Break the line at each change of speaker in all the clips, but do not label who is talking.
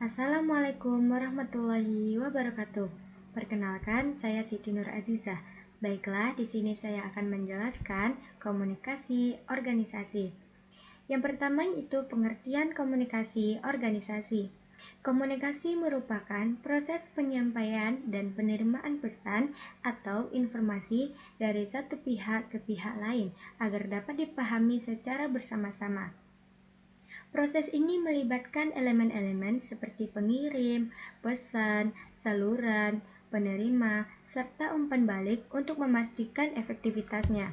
Assalamualaikum warahmatullahi wabarakatuh. Perkenalkan, saya Siti Nur Azizah. Baiklah, di sini saya akan menjelaskan komunikasi organisasi. Yang pertama itu pengertian komunikasi organisasi. Komunikasi merupakan proses penyampaian dan penerimaan pesan atau informasi dari satu pihak ke pihak lain agar dapat dipahami secara bersama-sama. Proses ini melibatkan elemen-elemen seperti pengirim, pesan, saluran, penerima, serta umpan balik untuk memastikan efektivitasnya.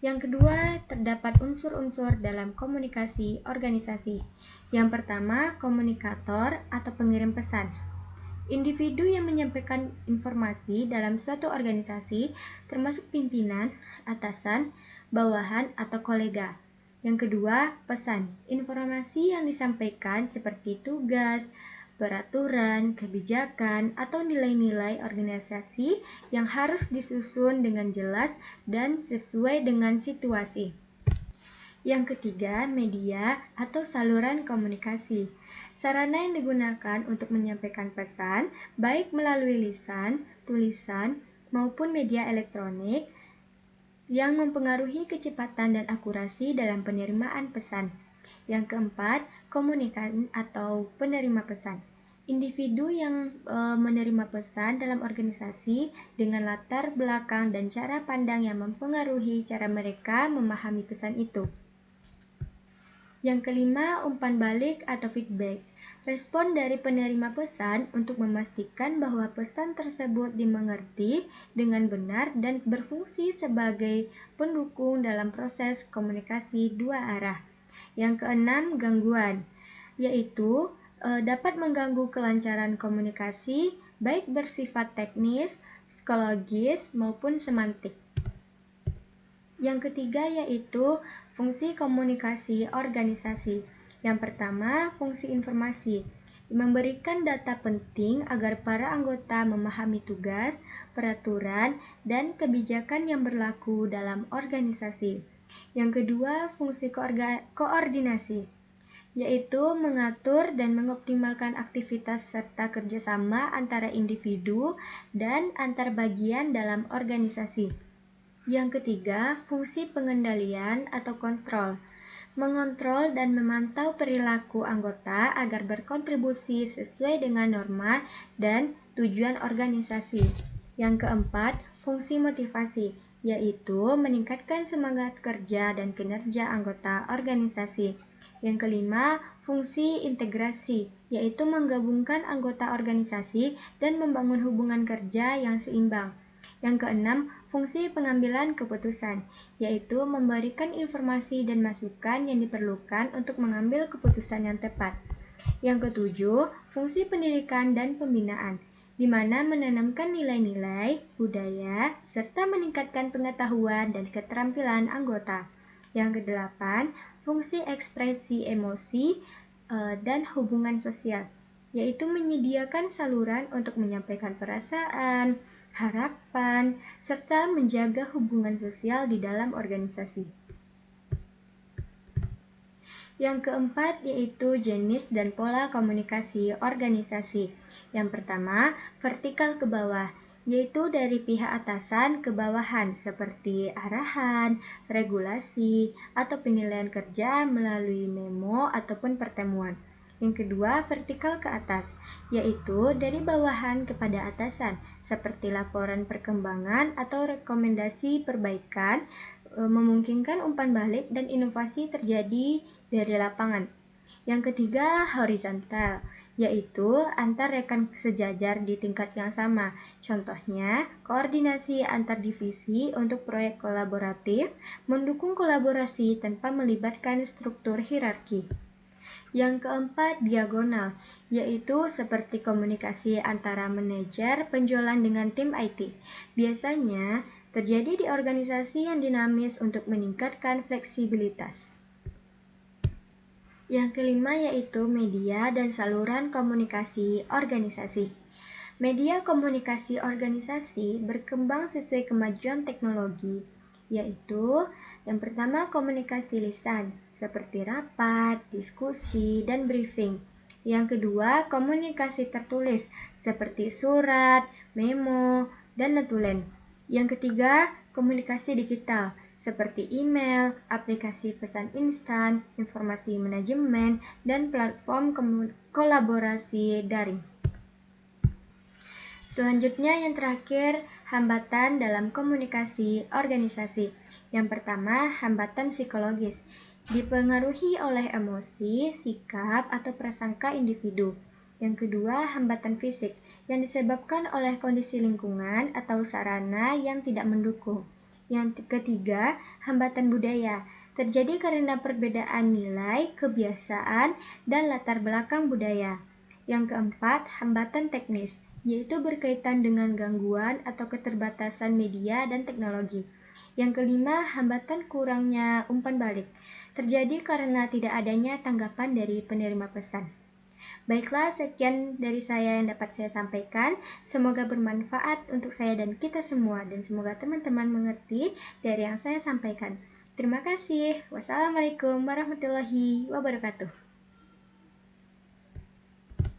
Yang kedua, terdapat unsur-unsur dalam komunikasi organisasi. Yang pertama, komunikator atau pengirim pesan. Individu yang menyampaikan informasi dalam suatu organisasi, termasuk pimpinan, atasan, bawahan, atau kolega. Yang kedua, pesan. Informasi yang disampaikan seperti tugas, peraturan, kebijakan, atau nilai-nilai organisasi yang harus disusun dengan jelas dan sesuai dengan situasi. Yang ketiga, media atau saluran komunikasi. Sarana yang digunakan untuk menyampaikan pesan, baik melalui lisan, tulisan, maupun media elektronik, yang mempengaruhi kecepatan dan akurasi dalam penerimaan pesan. Yang keempat, komunikan atau penerima pesan. Individu yang menerima pesan dalam organisasi dengan latar belakang dan cara pandang yang mempengaruhi cara mereka memahami pesan itu. Yang kelima, umpan balik atau feedback. Respon dari penerima pesan untuk memastikan bahwa pesan tersebut dimengerti dengan benar dan berfungsi sebagai pendukung dalam proses komunikasi dua arah. Yang keenam, gangguan, yaitu dapat mengganggu kelancaran komunikasi baik bersifat teknis, psikologis, maupun semantik. Yang ketiga yaitu fungsi komunikasi organisasi. Yang pertama, fungsi informasi. Memberikan data penting agar para anggota memahami tugas, peraturan, dan kebijakan yang berlaku dalam organisasi. Yang kedua, fungsi koordinasi, yaitu mengatur dan mengoptimalkan aktivitas serta kerjasama antara individu dan antar bagian dalam organisasi. Yang ketiga, fungsi pengendalian atau kontrol. Mengontrol dan memantau perilaku anggota agar berkontribusi sesuai dengan norma dan tujuan organisasi. Yang keempat, fungsi motivasi, yaitu meningkatkan semangat kerja dan kinerja anggota organisasi. Yang kelima, fungsi integrasi, yaitu menggabungkan anggota organisasi dan membangun hubungan kerja yang seimbang. Yang keenam, fungsi pengambilan keputusan, yaitu memberikan informasi dan masukan yang diperlukan untuk mengambil keputusan yang tepat. Yang ketujuh, fungsi pendidikan dan pembinaan, di mana menanamkan nilai-nilai, budaya, serta meningkatkan pengetahuan dan keterampilan anggota. Yang kedelapan, fungsi ekspresi emosi dan hubungan sosial, yaitu menyediakan saluran untuk menyampaikan perasaan, harapan, serta menjaga hubungan sosial di dalam organisasi. Yang keempat yaitu jenis dan pola komunikasi organisasi. Yang pertama, vertikal ke bawah, yaitu dari pihak atasan ke bawahan seperti arahan, regulasi, atau penilaian kerja melalui memo ataupun pertemuan. Yang kedua, vertikal ke atas, yaitu dari bawahan kepada atasan seperti laporan perkembangan atau rekomendasi perbaikan, memungkinkan umpan balik dan inovasi terjadi dari lapangan. Yang ketiga, horizontal, yaitu antar rekan sejajar di tingkat yang sama. Contohnya, koordinasi antar divisi untuk proyek kolaboratif, mendukung kolaborasi tanpa melibatkan struktur hierarki. Yang keempat, diagonal, yaitu seperti komunikasi antara manajer penjualan dengan tim IT. Biasanya terjadi di organisasi yang dinamis untuk meningkatkan fleksibilitas. Yang kelima yaitu media dan saluran komunikasi organisasi. Media komunikasi organisasi berkembang sesuai kemajuan teknologi, yaitu yang pertama komunikasi lisan, seperti rapat, diskusi, dan briefing. Yang kedua, komunikasi tertulis seperti surat, memo, dan notulen. Yang ketiga, komunikasi digital seperti email, aplikasi pesan instan, informasi manajemen, dan platform kolaborasi daring. Selanjutnya yang terakhir, hambatan dalam komunikasi organisasi. Yang pertama, hambatan psikologis. Dipengaruhi oleh emosi, sikap, atau prasangka individu. Yang kedua, hambatan fisik yang disebabkan oleh kondisi lingkungan atau sarana yang tidak mendukung. Yang ketiga, hambatan budaya terjadi karena perbedaan nilai, kebiasaan, dan latar belakang budaya. Yang keempat, hambatan teknis, yaitu berkaitan dengan gangguan atau keterbatasan media dan teknologi. Yang kelima, hambatan kurangnya umpan balik, terjadi karena tidak adanya tanggapan dari penerima pesan. Baiklah, sekian dari saya yang dapat saya sampaikan. Semoga bermanfaat untuk saya dan kita semua, dan semoga teman-teman mengerti dari yang saya sampaikan. Terima kasih. Wassalamualaikum warahmatullahi wabarakatuh.